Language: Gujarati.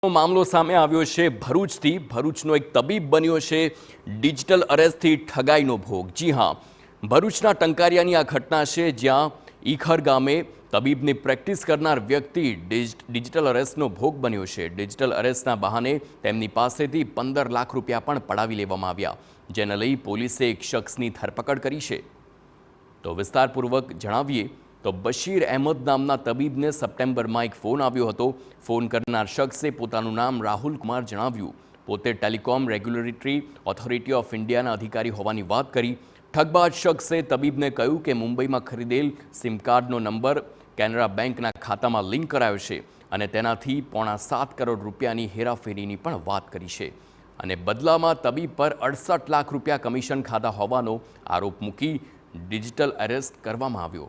મામલો સામે આવ્યો છે ભરૂચથી। ભરૂચનો એક તબીબ બન્યો છે ડિજિટલ અરેસ્ટથી ઠગાઈનો ભોગ। જી હા, ભરૂચના ટંકારિયાની આ ઘટના છે, જ્યાં ઈખર ગામે તબીબની પ્રેક્ટિસ કરનાર વ્યક્તિ ડિજિટલ અરેસ્ટનો ભોગ બન્યો છે। ડિજિટલ અરેસ્ટના બહાને તેમની પાસેથી 15 લાખ રૂપિયા પણ પડાવી લેવામાં આવ્યા, જેને લઈ પોલીસે એક શખ્સની ધરપકડ કરી છે। તો વિસ્તારપૂર્વક જણાવીએ તો બશીર અહેમદ નામના તબીબને સપ્ટેમ્બરમાં એક ફોન આવ્યો હતો। ફોન કરનાર શખ્સે પોતાનું નામ રાહુલ કુમાર જણાવ્યું। પોતે ટેલિકોમ રેગ્યુલેટરી ઓથોરિટી ઓફ ઇન્ડિયાના અધિકારી હોવાની વાત કરી। ઠગબાજ શખ્સે તબીબને કહ્યું કે મુંબઈમાં ખરીદેલ સિમ કાર્ડનો નંબર કેનરા બેંકના ખાતામાં લિંક કરાયો છે અને તેનાથી 7.25 કરોડ રૂપિયાની હેરાફેરીની પણ વાત કરી છે અને બદલામાં તબીબ પર 68 લાખ રૂપિયા કમિશન ખાધા હોવાનો આરોપ મૂકી ડિજિટલ અરેસ્ટ કરવામાં આવ્યો।